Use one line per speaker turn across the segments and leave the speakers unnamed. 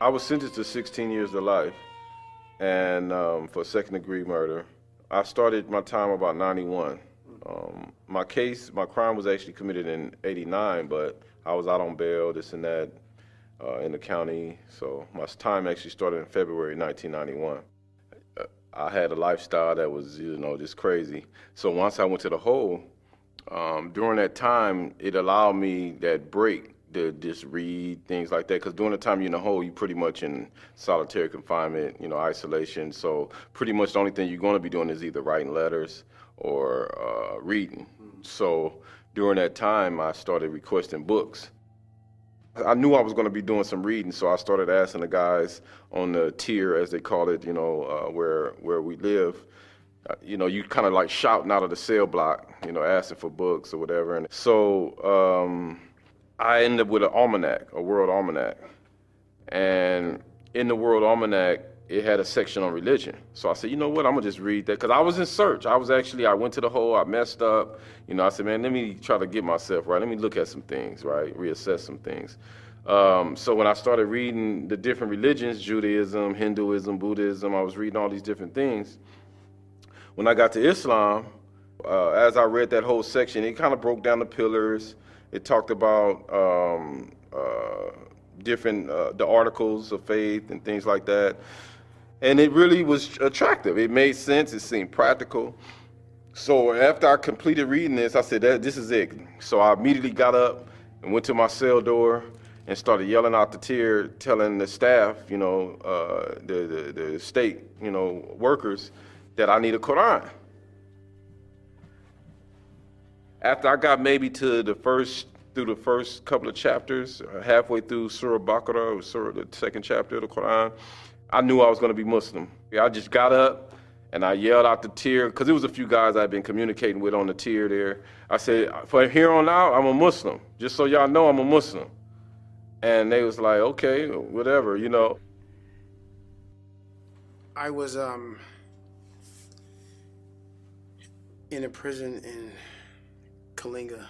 I was sentenced to 16 years to life, and for second-degree murder. I started my time about 91. My crime was actually committed in 89, but I was out on bail, this and that, in the county. So my time actually started in February 1991. I had a lifestyle that was, just crazy. So once I went to the hole, during that time, it allowed me that break to just read, things like that. Because during the time you're in the hole, you're pretty much in solitary confinement, isolation. So pretty much the only thing you're going to be doing is either writing letters or reading. So during that time, I started requesting books. I knew I was going to be doing some reading, so I started asking the guys on the tier, as they call it, where we live. You kind of like shouting out of the cell block, asking for books or whatever. And so I ended up with an almanac, a world almanac. And in the world almanac, it had a section on religion. So I said, you know what, I'm gonna just read that. Because I was in search. I went to the hole, I messed up. I said, man, let me try to get myself right. Let me look at some things, right? Reassess some things. So when I started reading the different religions, Judaism, Hinduism, Buddhism, I was reading all these different things. When I got to Islam, as I read that whole section, it kind of broke down the pillars. It talked about the articles of faith and things like that. And it really was attractive. It made sense. It seemed practical. So after I completed reading this, I said, this is it. So I immediately got up and went to my cell door and started yelling out the tier, telling the staff, the state, workers, that I need a Quran. After I got maybe through the first couple of chapters, halfway through Surah Baqarah, the second chapter of the Quran, I knew I was going to be Muslim. I just got up and I yelled out the tier, because there was a few guys I'd been communicating with on the tier there. I said, from here on out, I'm a Muslim. Just so y'all know I'm a Muslim. And they was like, okay, whatever,
I was in a prison in Kalinga.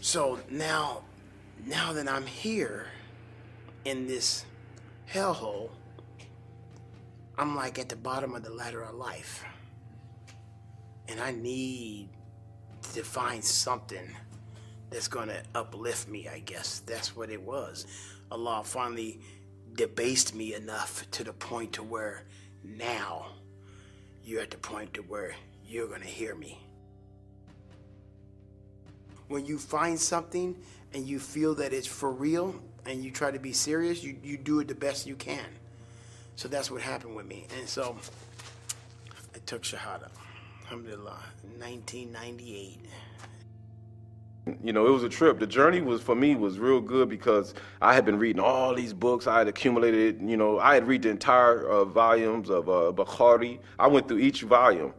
So now that I'm here in this hellhole, I'm like at the bottom of the ladder of life. And I need to find something that's gonna uplift me, I guess. That's what it was. Allah finally debased me enough to the point to where now you're at the point to where you're gonna hear me. When you find something and you feel that it's for real and you try to be serious, you do it the best you can. So that's what happened with me. And so I took Shahada, alhamdulillah, 1998.
It was a trip. The journey for me was real good because I had been reading all these books. I had accumulated, I had read the entire volumes of Bukhari. I went through each volume.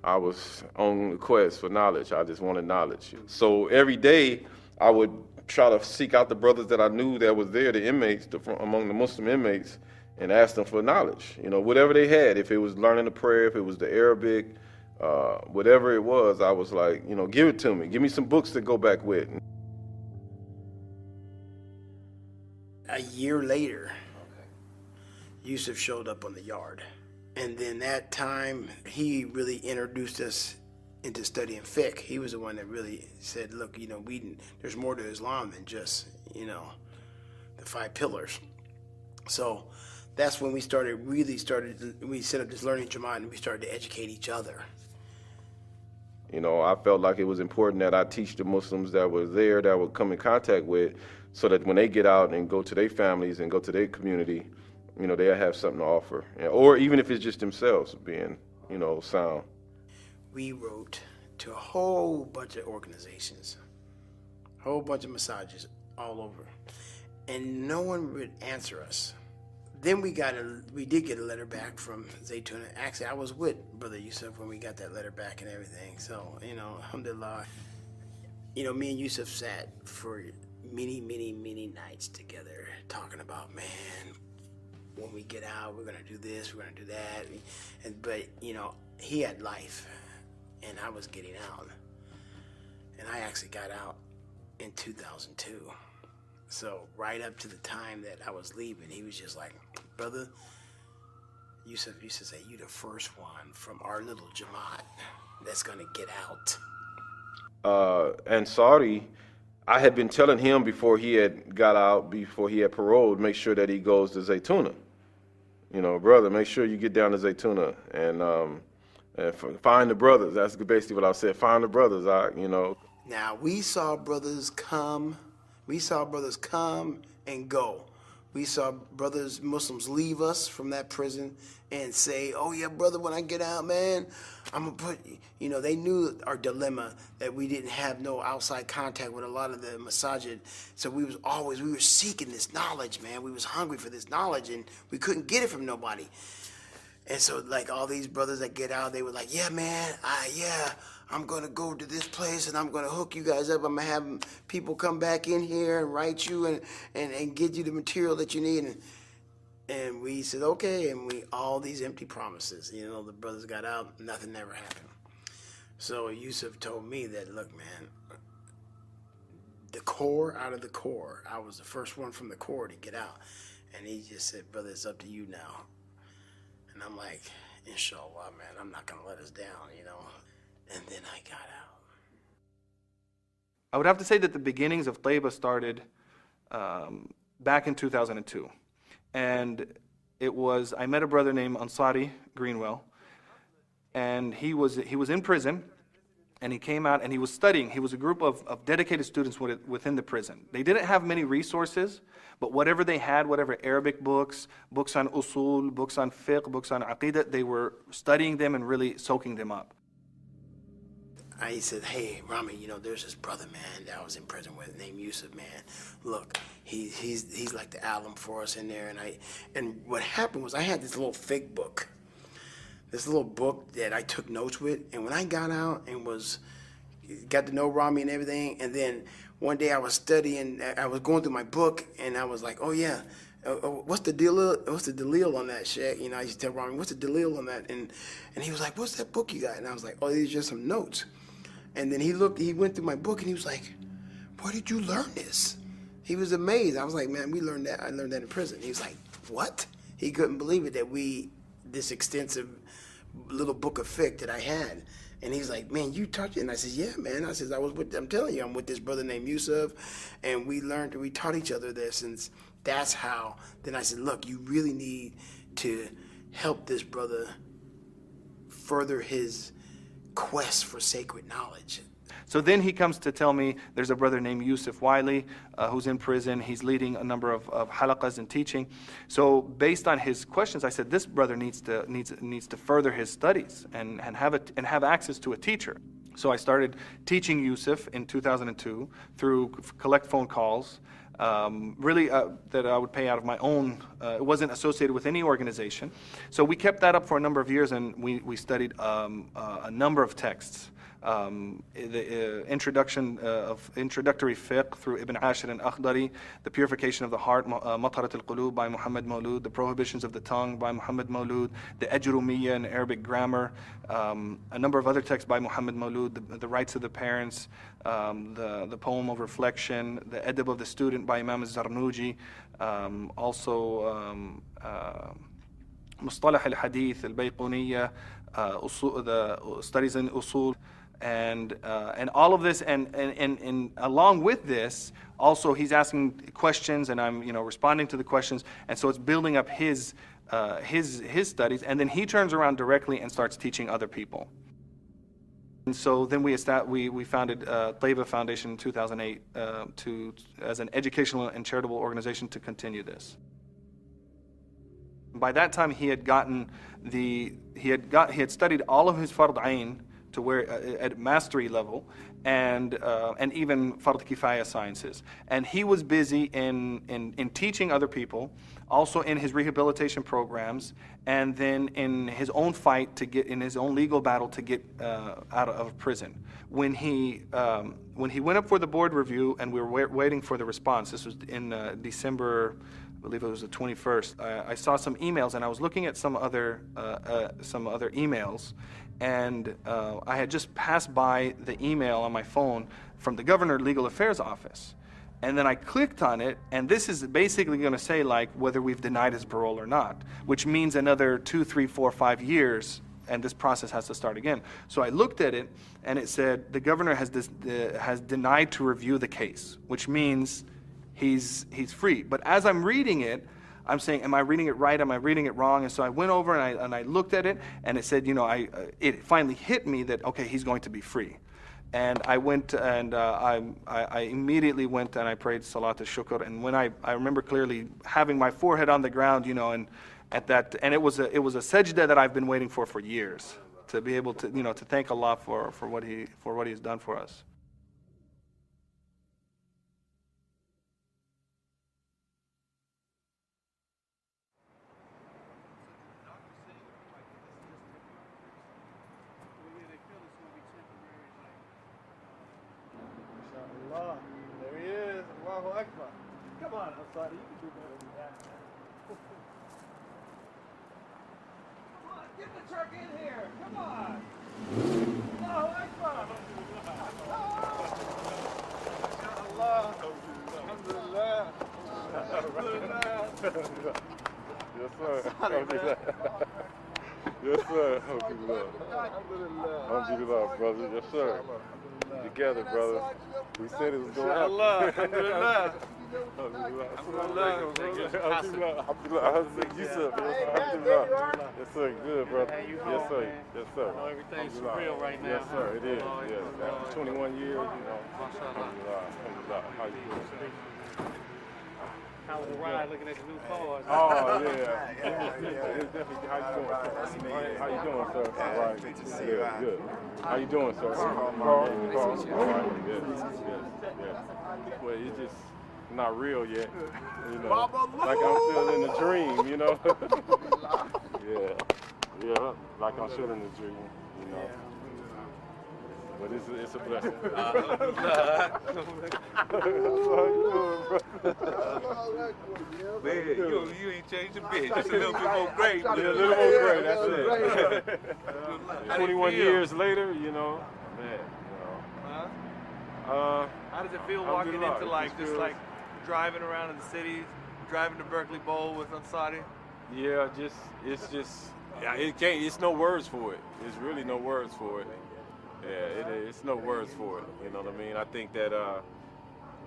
I was on the quest for knowledge. I just wanted knowledge. So every day I would try to seek out the brothers that I knew that was there, the inmates, among the Muslim inmates, and ask them for knowledge. Whatever they had, if it was learning the prayer, if it was the Arabic, whatever it was, I was like, give it to me. Give me some books to go back with.
A year later, Yusuf showed up on the yard. And then that time, he really introduced us into studying fiqh. He was the one that really said, look, there's more to Islam than just, the 5 pillars. So that's when we set up this learning Jamaat and we started to educate each other.
I felt like it was important that I teach the Muslims that were there, that would come in contact with, so that when they get out and go to their families and go to their community, they'll have something to offer. Or even if it's just themselves being, sound.
We wrote to a whole bunch of organizations, a whole bunch of massages all over, and no one would answer us. Then we did get a letter back from Zaytuna. Actually, I was with Brother Yusuf when we got that letter back and everything. So, alhamdulillah, me and Yusuf sat for many, many, many nights together talking about, man, when we get out, we're going to do this, we're going to do that. But he had life, and I was getting out. And I actually got out in 2002. So right up to the time that I was leaving, he was just like, brother, Yusuf used to say, you the first one from our little Jamaat that's going to get out.
And Saudi, I had been telling him before he had got out, before he had paroled, make sure that he goes to Zaytuna. You know, brother, make sure you get down to Zaytuna and find the brothers. That's basically what I said. Find the brothers.
Now, we saw brothers come and go. We saw brothers, Muslims, leave us from that prison and say, oh yeah, brother, when I get out, man, I'm gonna put, they knew our dilemma, that we didn't have no outside contact with a lot of the masajid. So we were seeking this knowledge, man. We was hungry for this knowledge and we couldn't get it from nobody. And so like all these brothers that get out, they were like, yeah, man, I'm going to go to this place and I'm going to hook you guys up. I'm going to have people come back in here and write you and get you the material that you need. And we said, okay. And all these empty promises, the brothers got out, nothing ever happened. So Yusuf told me that, look, man, the core out of the core, I was the first one from the core to get out. And he just said, brother, it's up to you now. And I'm like, inshallah, man, I'm not going to let us down, And then I got out.
I would have to say that the beginnings of Tayba started back in 2002. And I met a brother named Ansari Greenwell. And he was in prison. And he came out and he was studying. He was a group of dedicated students within the prison. They didn't have many resources, but whatever they had, whatever Arabic books on usul, books on fiqh, books on aqidah, they were studying them and really soaking them up.
I said, hey, Rami, there's this brother, man, that I was in prison with named Yusuf, man. Look, he's like the alim for us in there. And what happened was I had this little fake book. This little book that I took notes with, and when I got out and got to know Rami and everything, and then one day I was studying, I was going through my book, and I was like, oh yeah, what's the dalil on that, Sheikh? I used to tell Rami, what's the dalil on that? And he was like, what's that book you got? And I was like, oh, these are just some notes. And then he went through my book, and he was like, where did you learn this? He was amazed. I was like, man, I learned that in prison. He was like, what? He couldn't believe it that this extensive little book of fiqh that I had. And he's like, man, you taught it? And I said, yeah, man. I said, I'm telling you, I'm with this brother named Yusuf, and we taught each other this, and that's how. Then I said, look, you really need to help this brother further his quest for sacred knowledge.
So then he comes to tell me there's a brother named Yusuf Wiley who's in prison. He's leading a number of halaqas and teaching. So based on his questions, I said this brother needs to further his studies and have access to a teacher. So I started teaching Yusuf in 2002 through collect phone calls. That I would pay out of my own. It wasn't associated with any organization. So we kept that up for a number of years, and we studied a number of texts. The introductory fiqh through Ibn Ashir and Akhdari, the purification of the heart, Matarat al-Qulub by Muhammad Maulud, the prohibitions of the tongue by Muhammad Maulud, the Ajrumiyya and Arabic grammar, a number of other texts by Muhammad Maulud, the rights of the parents, the poem of reflection, the Adab of the student by Imam al-Zarnuji, also Mustalah al-Hadith, al-Bayquniyya, the studies in usul. And all of this, and along with this, also he's asking questions, and I'm responding to the questions, and so it's building up his studies, and then he turns around directly and starts teaching other people. And so then we founded Tayba Foundation in 2008 as an educational and charitable organization to continue this. By that time, he had studied all of his fard ayn to where at mastery level, and even fard kifaya sciences. And he was busy in teaching other people, also in his rehabilitation programs, and then in his own fight in his own legal battle to get out of prison. When he went up for the board review, and we were waiting for the response. This was in December, I believe it was the 21st. I saw some emails, and I was looking at some other emails. And I had just passed by the email on my phone from the Governor Legal Affairs Office. And then I clicked on it, and this is basically going to say like whether we've denied his parole or not, which means another 2, 3, 4, 5 years, and this process has to start again. So I looked at it, and it said the governor has denied to review the case, which means he's free. But as I'm reading it, I'm saying, am I reading it right? Am I reading it wrong? And so I went over and I looked at it, and it said, you know, it finally hit me that, okay, he's going to be free. And I went and I immediately went and I prayed Salat al-Shukr. And when I remember clearly having my forehead on the ground, you know, and at that, and it was a sajda that I've been waiting for years, to be able to, you know, to thank Allah for what He's done for us.
Allah, there he is. Allahu Akbar. Come on, Asadi, you can do better than that. Come on, get the truck in here. Come on. Allahu Akbar. Allah. Alhamdulillah. Alhamdulillah.
Yes, sir. Alhamdulillah. Yes, sir. Alhamdulillah. Alhamdulillah, brother. Yes, sir. Together, brother. We said it was going to happen.
Alhamdulillah.
Alhamdulillah.
Alhamdulillah.
Alhamdulillah. Yusuf. Alhamdulillah. Yes, sir. Good, brother.
How you
Yes,
doing,
sir.
man?
Yes, sir.
know everything's
Alhamdulillah.
surreal right now,
Yes, sir.
huh?
It is.
Oh,
Yes.
oh,
After 21 years, you know.
Mashallah.
Alhamdulillah. Alhamdulillah. How you doing, sir?
How was the ride looking at the new cars?
Oh, yeah. It's definitely, how you doing, sir? How you doing, sir? All right.
Good to see you.
Good, good. How you doing, sir? Carl. All right. Yes, yes. Well, it's just not real yet, you know. Like I'm still in the dream, you know. Yeah, like I'm still in the dream, you know. But it's a blessing.
Man, you ain't changed a bit. Just a little bit more great.
Yeah, a little more great, that's it. 21 years later, you know, man,
How does it feel walking
Alhamdulillah,
into
it
like
just
just
feels-
like driving around in the city, driving to Berkeley Bowl with Ansari?
yeah, it's no words for it. There's really no words for it. Yeah, it's no words for it. You know what I mean? I think that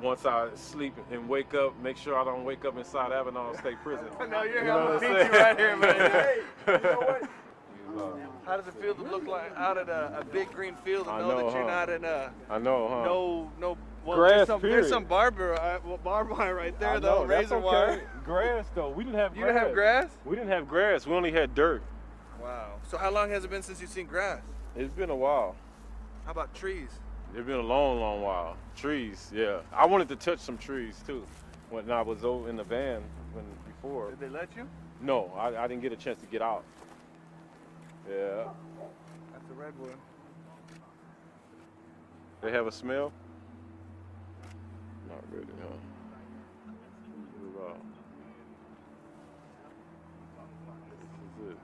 once I sleep and wake up, make sure I don't wake up inside Avenal State Prison.
No, you're
You know
gonna
what
beat
I'm
you
saying?
right here, man. Hey, you know what? How does it feel to look like out at a big green field and
I
know
know,
that you're
huh?
not in a
I know, huh?
no well,
Grass,
there's
period.
some barbed wire right there
I
though,
know, that's
razor
okay.
wire.
Grass though, we didn't have
You
grass.
didn't have grass?
We didn't have grass. We only had dirt.
Wow. So how long has it been since you've seen grass?
It's been a while.
How about trees?
It's been a long, long while. Trees, yeah. I wanted to touch some trees too when I was over in the van before.
Did they let you?
No, I didn't get a chance to get out. Yeah.
That's a redwood.
They have a smell? Not really, huh? Wow. This is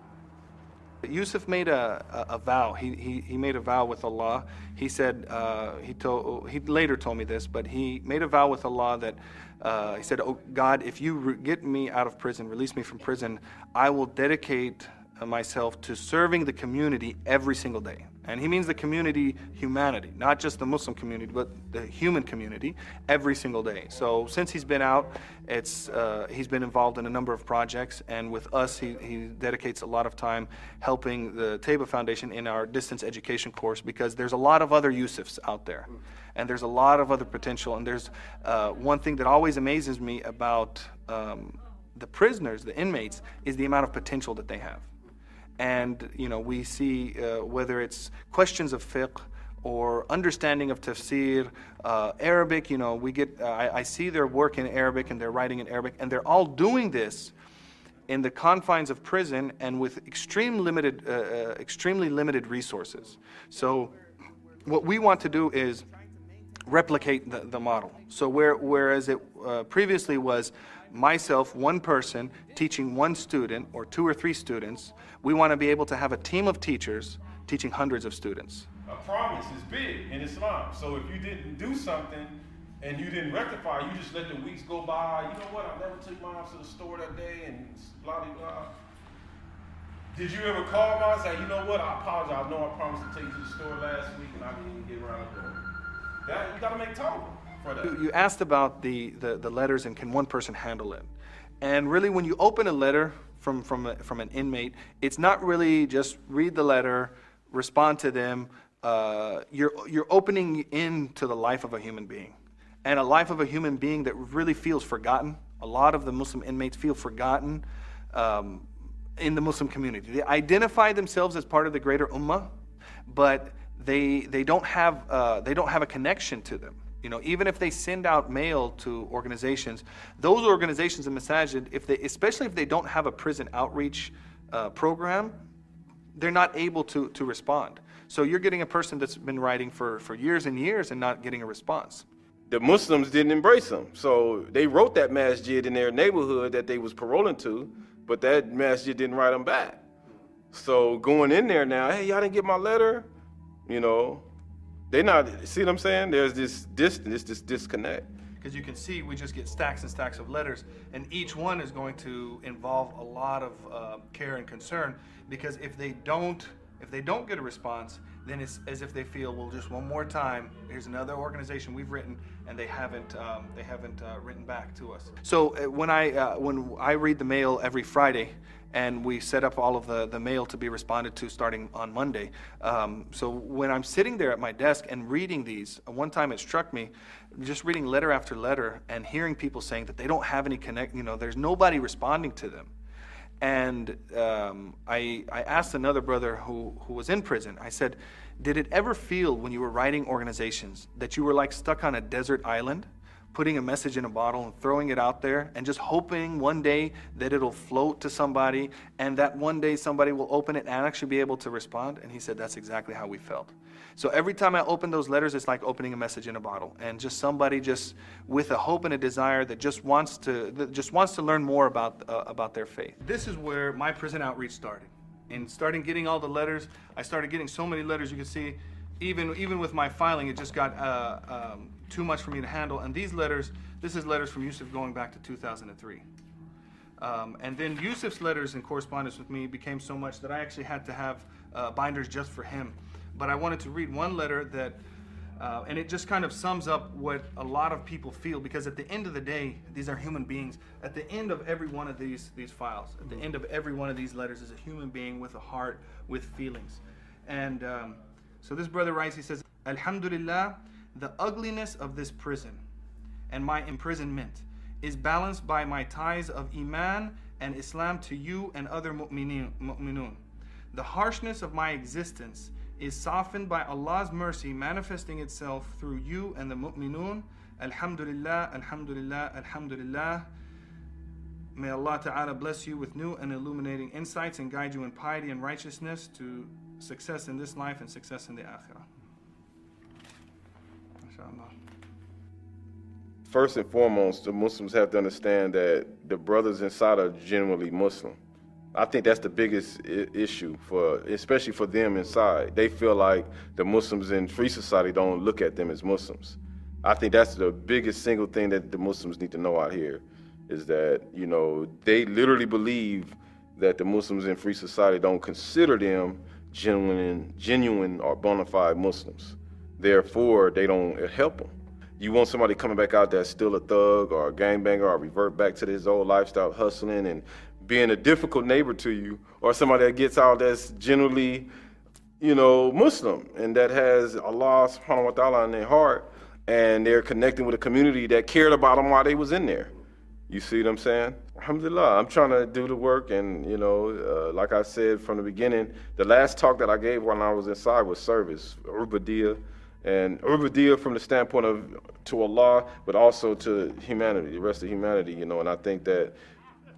it.
Yusuf made a vow. He made a vow with Allah. He said, he later told me this, but he made a vow with Allah that he said, "Oh God, if you get me out of prison, release me from prison, I will dedicate myself to serving the community every single day." And he means the community, humanity, not just the Muslim community, but the human community, every single day. So since he's been out, he's been involved in a number of projects, and with us, he dedicates a lot of time helping the Tayba Foundation in our distance education course, because there's a lot of other Yusufs out there, and there's a lot of other potential. And there's one thing that always amazes me about the prisoners, the inmates, is the amount of potential that they have. And you know, we see whether it's questions of fiqh or understanding of tafsir, Arabic. You know, we get I see their work in Arabic and their writing in Arabic, and they're all doing this in the confines of prison and with extremely limited resources. So, what we want to do is replicate the model. So whereas it previously was myself, one person, teaching one student or 2 or 3 students, we want to be able to have a team of teachers teaching hundreds of students.
A promise is big in Islam. So if you didn't do something, and you didn't rectify, you just let the weeks go by. You know what? I never took mom to the store that day, and blah blah blah. Did you ever call mom and say, you know what? I apologize. I know I promised to take you to the store last week, and I didn't even get around to doing it. That you got to make time for that.
You asked about the letters and can one person handle it? And really, when you open a letter from an inmate, it's not really just read the letter, respond to them. You're opening into the life of a human being, and a life of a human being that really feels forgotten. A lot of the Muslim inmates feel forgotten in the Muslim community. They identify themselves as part of the greater ummah, but they don't have a connection to them. You know, even if they send out mail to organizations, those organizations and masajid, especially if they don't have a prison outreach program, they're not able to respond. So you're getting a person that's been writing for years and years and not getting a response.
The Muslims didn't embrace them, so they wrote that masjid in their neighborhood that they was paroling to, but that masjid didn't write them back. So going in there now, hey, y'all didn't get my letter, you know. They not, see what I'm saying? There's this distance, this disconnect.
Because you can see we just get stacks and stacks of letters, and each one is going to involve a lot of care and concern, because if they don't get a response, then it's as if they feel, well, just one more time, here's another organization we've written, and they haven't written back to us. So when I read the mail every Friday, and we set up all of the mail to be responded to starting on Monday. So when I'm sitting there at my desk and reading these, one time it struck me, just reading letter after letter and hearing people saying that they don't have any there's nobody responding to them. And I asked another brother who was in prison, I said, did it ever feel when you were writing organizations that you were like stuck on a desert island, putting a message in a bottle and throwing it out there and just hoping one day that it'll float to somebody and that one day somebody will open it and actually be able to respond? And he said, that's exactly how we felt. So every time I open those letters, it's like opening a message in a bottle, and just somebody just with a hope and a desire that just wants to learn more about their faith. This is where my prison outreach started. And starting getting all the letters, I started getting so many letters. You can see, even with my filing, it just got too much for me to handle. And these letters, this is letters from Yusuf going back to 2003. And then Yusuf's letters and correspondence with me became so much that I actually had to have binders just for him. But I wanted to read one letter that, and it just kind of sums up what a lot of people feel, because at the end of the day, these are human beings. At the end of every one of these files, at the end of every one of these letters is a human being with a heart, with feelings. And so this brother writes, he says, Alhamdulillah, the ugliness of this prison and my imprisonment is balanced by my ties of Iman and Islam to you and other mu'minun. The harshness of my existence is softened by Allah's mercy manifesting itself through you and the mu'minun. Alhamdulillah, alhamdulillah, alhamdulillah. May Allah Ta'ala bless you with new and illuminating insights and guide you in piety and righteousness to success in this life and success in the akhirah. Inshallah.
First and foremost, the Muslims have to understand that the brothers inside are genuinely Muslim. I think that's the biggest issue, especially for them inside. They feel like the Muslims in free society don't look at them as Muslims. I think that's the biggest single thing that the Muslims need to know out here, is that, you know, they literally believe that the Muslims in free society don't consider them genuine or bona fide Muslims. Therefore, they don't help them. You want somebody coming back out that's still a thug or a gangbanger or revert back to his old lifestyle, hustling and being a difficult neighbor to you, or somebody that gets out that's generally, you know, Muslim and that has Allah subhanahu wa ta'ala in their heart, and they're connecting with a community that cared about them while they was in there. You see what I'm saying? Alhamdulillah, I'm trying to do the work, and, you know, like I said from the beginning, the last talk that I gave while I was inside was service, ubudiyah, and ubudiyah from the standpoint of to Allah, but also to humanity, the rest of humanity, you know, and I think that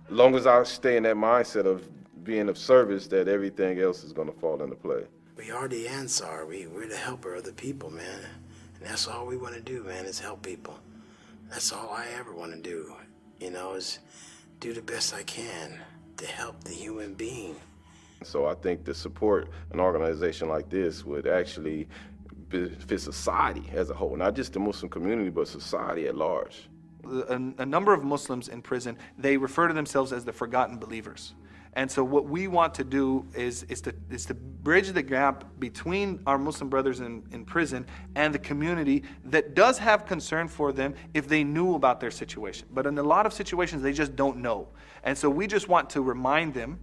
as long as I stay in that mindset of being of service, that everything else is going to fall into play.
We are the Ansar. We're the helper of the people, man. And that's all we want to do, man, is help people. That's all I ever want to do, you know, is do the best I can to help the human being.
So I think to support an organization like this would actually benefit society as a whole, not just the Muslim community, but society at large.
A number of Muslims in prison, they refer to themselves as the forgotten believers. And so what we want to do is to bridge the gap between our Muslim brothers in prison and the community that does have concern for them if they knew about their situation. But in a lot of situations, they just don't know. And so we just want to remind them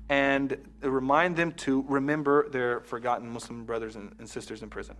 to remember their forgotten Muslim brothers and sisters in prison.